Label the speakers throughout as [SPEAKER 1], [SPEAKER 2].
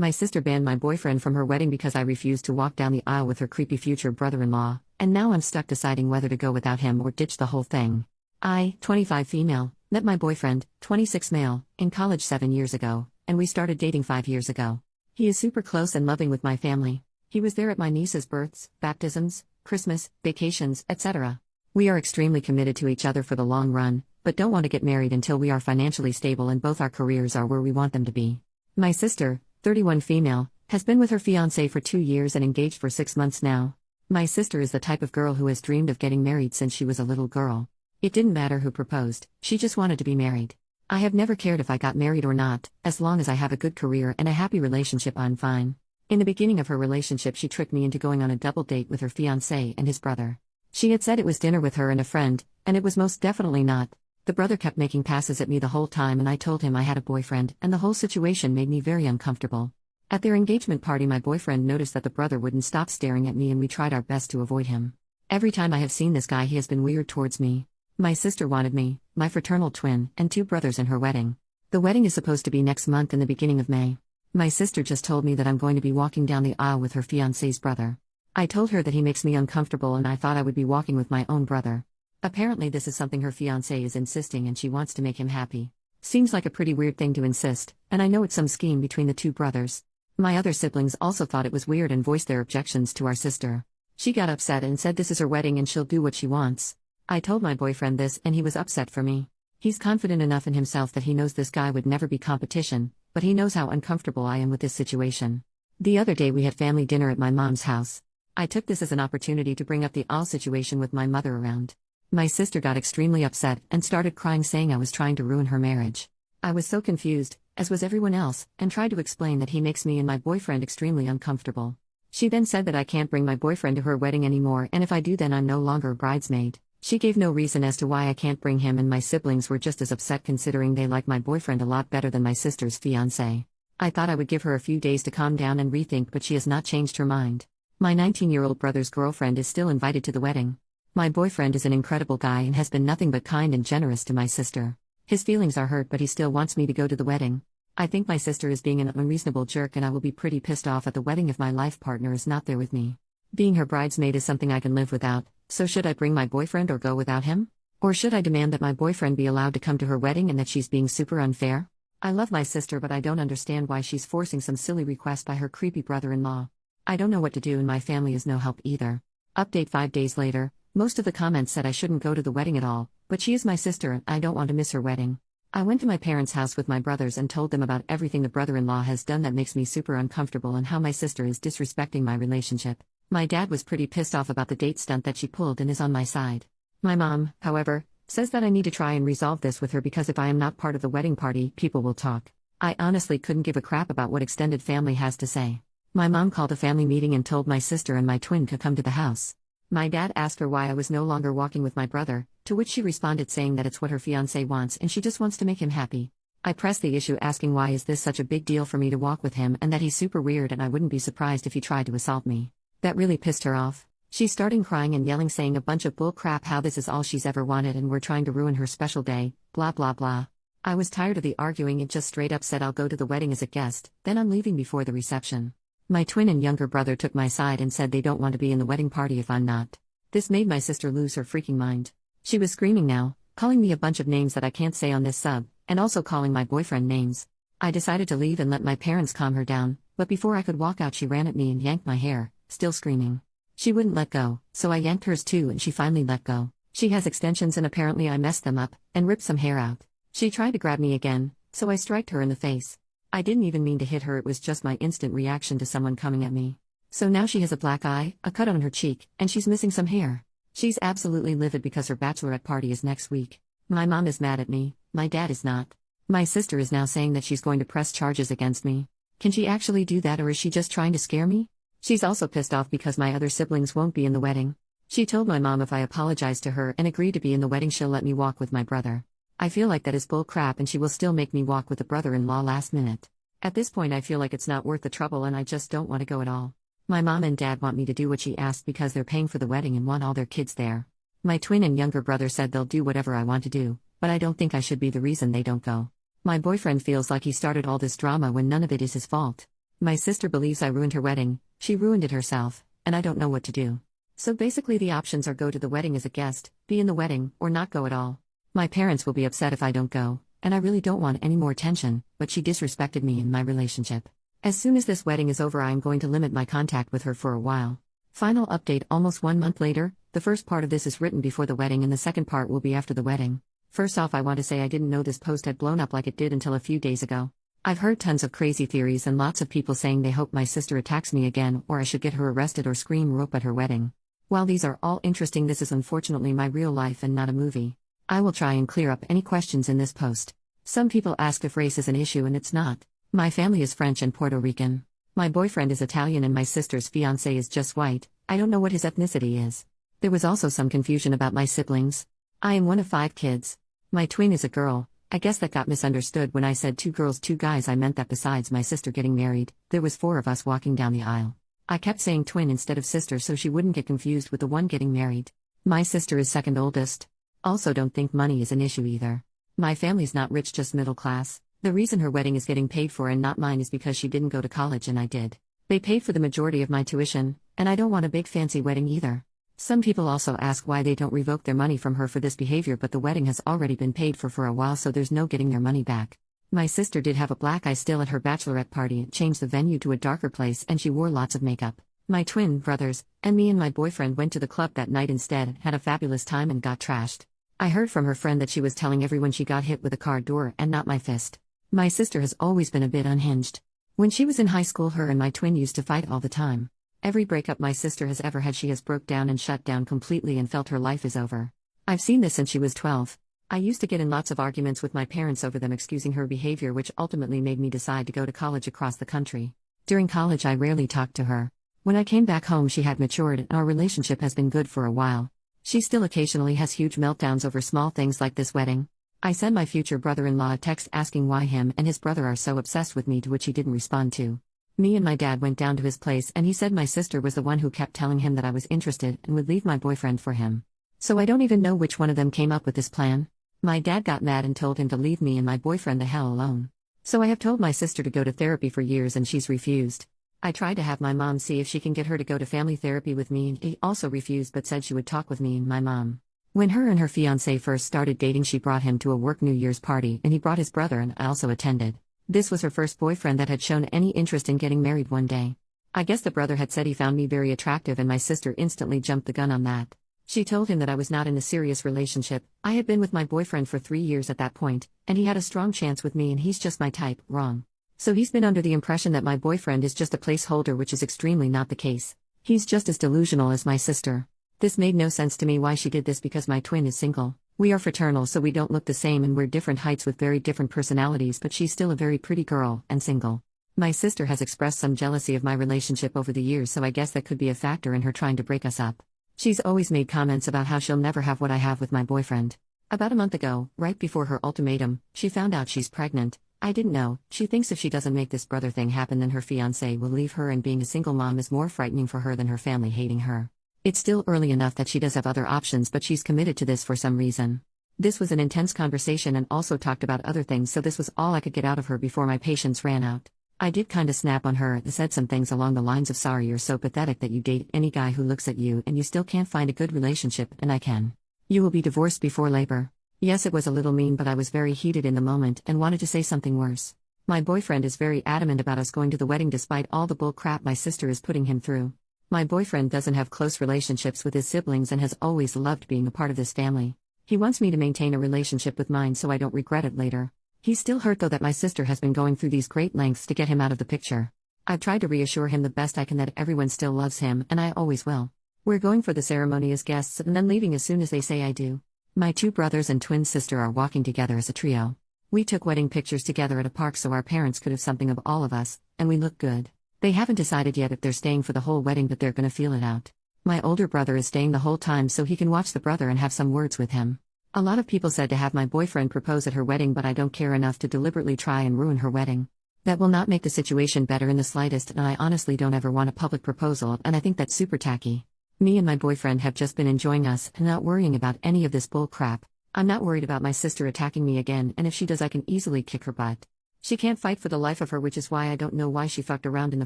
[SPEAKER 1] My sister banned my boyfriend from her wedding because I refused to walk down the aisle with her creepy future brother-in-law, and now I'm stuck deciding whether to go without him or ditch the whole thing. I, 25 female, met my boyfriend, 26 male, in college 7 years ago, and we started dating 5 years ago. He is super close and loving with my family. He was there at my niece's births, baptisms, Christmas, vacations, etc. We are extremely committed to each other for the long run, but don't want to get married until we are financially stable and both our careers are where we want them to be. My sister, 31 female, has been with her fiancé for 2 years and engaged for 6 months now. My sister is the type of girl who has dreamed of getting married since she was a little girl. It didn't matter who proposed, she just wanted to be married. I have never cared if I got married or not, as long as I have a good career and a happy relationship, I'm fine. In the beginning of her relationship, she tricked me into going on a double date with her fiancé and his brother. She had said it was dinner with her and a friend, and it was most definitely not. The brother kept making passes at me the whole time, and I told him I had a boyfriend, and the whole situation made me very uncomfortable. At their engagement party, my boyfriend noticed that the brother wouldn't stop staring at me, and we tried our best to avoid him. Every time I have seen this guy, he has been weird towards me. My sister wanted me, my fraternal twin, and 2 brothers in her wedding. The wedding is supposed to be next month in the beginning of May. My sister just told me that I'm going to be walking down the aisle with her fiancé's brother. I told her that he makes me uncomfortable and I thought I would be walking with my own brother. Apparently this is something her fiancé is insisting and she wants to make him happy. Seems like a pretty weird thing to insist, and I know it's some scheme between the 2 brothers. My other siblings also thought it was weird and voiced their objections to our sister. She got upset and said this is her wedding and she'll do what she wants. I told my boyfriend this and he was upset for me. He's confident enough in himself that he knows this guy would never be competition, but he knows how uncomfortable I am with this situation. The other day we had family dinner at my mom's house. I took this as an opportunity to bring up the all situation with my mother around. My sister got extremely upset and started crying, saying I was trying to ruin her marriage. I was so confused, as was everyone else, and tried to explain that he makes me and my boyfriend extremely uncomfortable. She then said that I can't bring my boyfriend to her wedding anymore, and if I do then I'm no longer a bridesmaid. She gave no reason as to why I can't bring him, and my siblings were just as upset considering they like my boyfriend a lot better than my sister's fiancé. I thought I would give her a few days to calm down and rethink, but she has not changed her mind. My 19-year-old brother's girlfriend is still invited to the wedding. My boyfriend is an incredible guy and has been nothing but kind and generous to my sister. His feelings are hurt, but he still wants me to go to the wedding. I think my sister is being an unreasonable jerk, and I will be pretty pissed off at the wedding if my life partner is not there with me. Being her bridesmaid is something I can live without, so should I bring my boyfriend or go without him? Or should I demand that my boyfriend be allowed to come to her wedding and that she's being super unfair? I love my sister, but I don't understand why she's forcing some silly request by her creepy brother-in-law. I don't know what to do, and my family is no help either. Update 5 days later, most of the comments said I shouldn't go to the wedding at all, but she is my sister and I don't want to miss her wedding. I went to my parents' house with my brothers and told them about everything the brother-in-law has done that makes me super uncomfortable and how my sister is disrespecting my relationship. My dad was pretty pissed off about the date stunt that she pulled and is on my side. My mom, however, says that I need to try and resolve this with her because if I am not part of the wedding party, people will talk. I honestly couldn't give a crap about what extended family has to say. My mom called a family meeting and told my sister and my twin to come to the house. My dad asked her why I was no longer walking with my brother, to which she responded saying that it's what her fiancé wants and she just wants to make him happy. I pressed the issue asking why is this such a big deal for me to walk with him and that he's super weird and I wouldn't be surprised if he tried to assault me. That really pissed her off. She started crying and yelling, saying a bunch of bull crap, how this is all she's ever wanted and we're trying to ruin her special day, blah blah blah. I was tired of the arguing and just straight up said I'll go to the wedding as a guest, then I'm leaving before the reception. My twin and younger brother took my side and said they don't want to be in the wedding party if I'm not. This made my sister lose her freaking mind. She was screaming now, calling me a bunch of names that I can't say on this sub, and also calling my boyfriend names. I decided to leave and let my parents calm her down, but before I could walk out she ran at me and yanked my hair, still screaming. She wouldn't let go, so I yanked hers too and she finally let go. She has extensions and apparently I messed them up, and ripped some hair out. She tried to grab me again, so I striked her in the face. I didn't even mean to hit her, it was just my instant reaction to someone coming at me. So now she has a black eye, a cut on her cheek, and she's missing some hair. She's absolutely livid because her bachelorette party is next week. My mom is mad at me, my dad is not. My sister is now saying that she's going to press charges against me. Can she actually do that, or is she just trying to scare me? She's also pissed off because my other siblings won't be in the wedding. She told my mom if I apologize to her and agree to be in the wedding she'll let me walk with my brother. I feel like that is bull crap and she will still make me walk with the brother-in-law last minute. At this point I feel like it's not worth the trouble and I just don't want to go at all. My mom and dad want me to do what she asked because they're paying for the wedding and want all their kids there. My twin and younger brother said they'll do whatever I want to do, but I don't think I should be the reason they don't go. My boyfriend feels like he started all this drama when none of it is his fault. My sister believes I ruined her wedding, she ruined it herself, and I don't know what to do. So basically the options are go to the wedding as a guest, be in the wedding, or not go at all. My parents will be upset if I don't go, and I really don't want any more tension, but she disrespected me in my relationship. As soon as this wedding is over I am going to limit my contact with her for a while. Final update almost 1 month later, the first part of this is written before the wedding and the second part will be after the wedding. First off, I want to say I didn't know this post had blown up like it did until a few days ago. I've heard tons of crazy theories and lots of people saying they hope my sister attacks me again or I should get her arrested or scream rope at her wedding. While these are all interesting, this is unfortunately my real life and not a movie. I will try and clear up any questions in this post. Some people ask if race is an issue and it's not. My family is French and Puerto Rican. My boyfriend is Italian and my sister's fiancé is just white. I don't know what his ethnicity is. There was also some confusion about my siblings. I am one of 5 kids. My twin is a girl. I guess that got misunderstood when I said 2 girls 2 guys. I meant that besides my sister getting married, there was 4 of us walking down the aisle. I kept saying twin instead of sister so she wouldn't get confused with the one getting married. My sister is second oldest. Also don't think money is an issue either. My family's not rich, just middle class. The reason her wedding is getting paid for and not mine is because she didn't go to college and I did. They paid for the majority of my tuition, and I don't want a big fancy wedding either. Some people also ask why they don't revoke their money from her for this behavior, but the wedding has already been paid for a while, so there's no getting their money back. My sister did have a black eye still at her bachelorette party and changed the venue to a darker place, and she wore lots of makeup. My twin brothers, and me and my boyfriend went to the club that night instead, had a fabulous time and got trashed. I heard from her friend that she was telling everyone she got hit with a car door and not my fist. My sister has always been a bit unhinged. When she was in high school, her and my twin used to fight all the time. Every breakup my sister has ever had, she has broke down and shut down completely and felt her life is over. I've seen this since she was 12. I used to get in lots of arguments with my parents over them excusing her behavior, which ultimately made me decide to go to college across the country. During college I rarely talked to her. When I came back home she had matured and our relationship has been good for a while. She still occasionally has huge meltdowns over small things like this wedding. I sent my future brother-in-law a text asking why him and his brother are so obsessed with me, to which he didn't respond to. Me and my dad went down to his place and he said my sister was the one who kept telling him that I was interested and would leave my boyfriend for him. So I don't even know which one of them came up with this plan. My dad got mad and told him to leave me and my boyfriend the hell alone. So I have told my sister to go to therapy for years and she's refused. I tried to have my mom see if she can get her to go to family therapy with me and she also refused but said she would talk with me and my mom. When her and her fiancé first started dating she brought him to a work New Year's party and he brought his brother and I also attended. This was her first boyfriend that had shown any interest in getting married one day. I guess the brother had said he found me very attractive and my sister instantly jumped the gun on that. She told him that I was not in a serious relationship. I had been with my boyfriend for 3 years at that point, and he had a strong chance with me and he's just my type. Wrong. So he's been under the impression that my boyfriend is just a placeholder, which is extremely not the case. He's just as delusional as my sister. This made no sense to me why she did this because my twin is single. We are fraternal so we don't look the same and we're different heights with very different personalities, but she's still a very pretty girl and single. My sister has expressed some jealousy of my relationship over the years, so I guess that could be a factor in her trying to break us up. She's always made comments about how she'll never have what I have with my boyfriend. About a month ago, right before her ultimatum, she found out she's pregnant. I didn't know. She thinks if she doesn't make this brother thing happen then her fiancé will leave her, and being a single mom is more frightening for her than her family hating her. It's still early enough that she does have other options, but she's committed to this for some reason. This was an intense conversation and also talked about other things, so this was all I could get out of her before my patience ran out. I did kinda snap on her and said some things along the lines of, sorry, you're so pathetic that you date any guy who looks at you and you still can't find a good relationship, and I can. You will be divorced before labor. Yes, it was a little mean, but I was very heated in the moment and wanted to say something worse. My boyfriend is very adamant about us going to the wedding despite all the bull crap my sister is putting him through. My boyfriend doesn't have close relationships with his siblings and has always loved being a part of this family. He wants me to maintain a relationship with mine so I don't regret it later. He's still hurt though that my sister has been going through these great lengths to get him out of the picture. I've tried to reassure him the best I can that everyone still loves him and I always will. We're going for the ceremony as guests and then leaving as soon as they say I do. My 2 brothers and twin sister are walking together as a trio. We took wedding pictures together at a park so our parents could have something of all of us, and we look good. They haven't decided yet if they're staying for the whole wedding, but they're gonna feel it out. My older brother is staying the whole time so he can watch the brother and have some words with him. A lot of people said to have my boyfriend propose at her wedding, but I don't care enough to deliberately try and ruin her wedding. That will not make the situation better in the slightest, and I honestly don't ever want a public proposal, and I think that's super tacky. Me and my boyfriend have just been enjoying us and not worrying about any of this bull crap. I'm not worried about my sister attacking me again, and if she does I can easily kick her butt. She can't fight for the life of her, which is why I don't know why she fucked around in the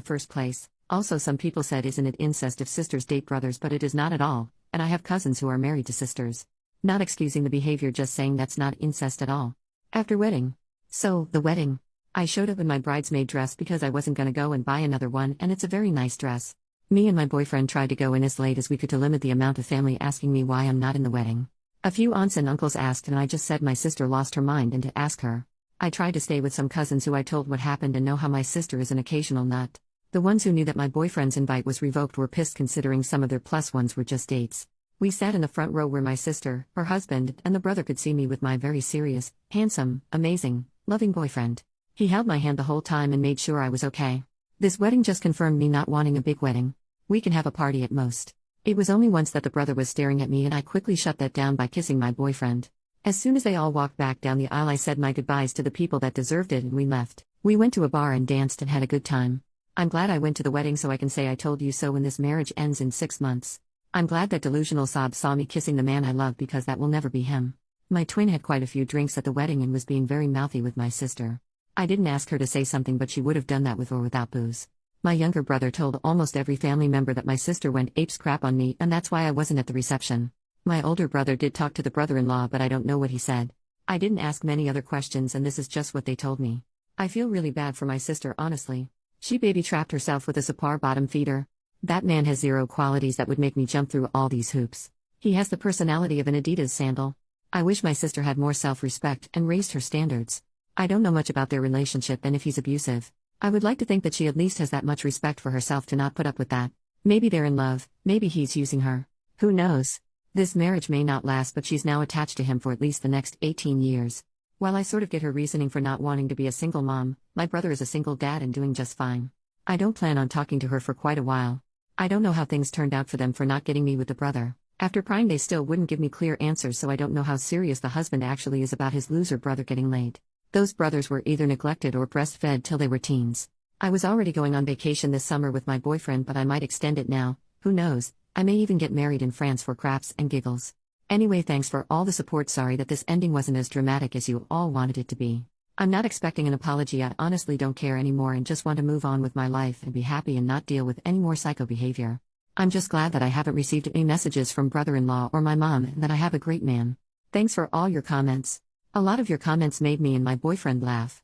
[SPEAKER 1] first place. Also, some people said, isn't it incest if sisters date brothers? But it is not at all, and I have cousins who are married to sisters. Not excusing the behavior, just saying that's not incest at all. After wedding. So, the wedding. I showed up in my bridesmaid dress because I wasn't gonna go and buy another one, and it's a very nice dress. Me and my boyfriend tried to go in as late as we could to limit the amount of family asking me why I'm not in the wedding. A few aunts and uncles asked, and I just said my sister lost her mind and to ask her. I tried to stay with some cousins who I told what happened and know how my sister is an occasional nut. The ones who knew that my boyfriend's invite was revoked were pissed, considering some of their plus ones were just dates. We sat in the front row where my sister, her husband, and the brother could see me with my very serious, handsome, amazing, loving boyfriend. He held my hand the whole time and made sure I was okay. This wedding just confirmed me not wanting a big wedding. We can have a party at most. It was only once that the brother was staring at me, and I quickly shut that down by kissing my boyfriend. As soon as they all walked back down the aisle, I said my goodbyes to the people that deserved it and we left. We went to a bar and danced and had a good time. I'm glad I went to the wedding so I can say I told you so when this marriage ends in 6 months. I'm glad that delusional sob saw me kissing the man I love, because that will never be him. My twin had quite a few drinks at the wedding and was being very mouthy with my sister. I didn't ask her to say something, but she would have done that with or without booze. My younger brother told almost every family member that my sister went apes crap on me, and that's why I wasn't at the reception. My older brother did talk to the brother-in-law, but I don't know what he said. I didn't ask many other questions, and this is just what they told me. I feel really bad for my sister, honestly. She baby-trapped herself with a Sapar bottom feeder. That man has zero qualities that would make me jump through all these hoops. He has the personality of an Adidas sandal. I wish my sister had more self-respect and raised her standards. I don't know much about their relationship and if he's abusive. I would like to think that she at least has that much respect for herself to not put up with that. Maybe they're in love, maybe he's using her. Who knows? This marriage may not last, but she's now attached to him for at least the next 18 years. While I sort of get her reasoning for not wanting to be a single mom, my brother is a single dad and doing just fine. I don't plan on talking to her for quite a while. I don't know how things turned out for them for not getting me with the brother. After prying, they still wouldn't give me clear answers, so I don't know how serious the husband actually is about his loser brother getting laid. Those brothers were either neglected or breastfed till they were teens. I was already going on vacation this summer with my boyfriend, but I might extend it now. Who knows? I may even get married in France for craps and giggles. Anyway, thanks for all the support. Sorry that this ending wasn't as dramatic as you all wanted it to be. I'm not expecting an apology. I honestly don't care anymore and just want to move on with my life and be happy and not deal with any more psycho behavior. I'm just glad that I haven't received any messages from brother-in-law or my mom, and that I have a great man. Thanks for all your comments. A lot of your comments made me and my boyfriend laugh.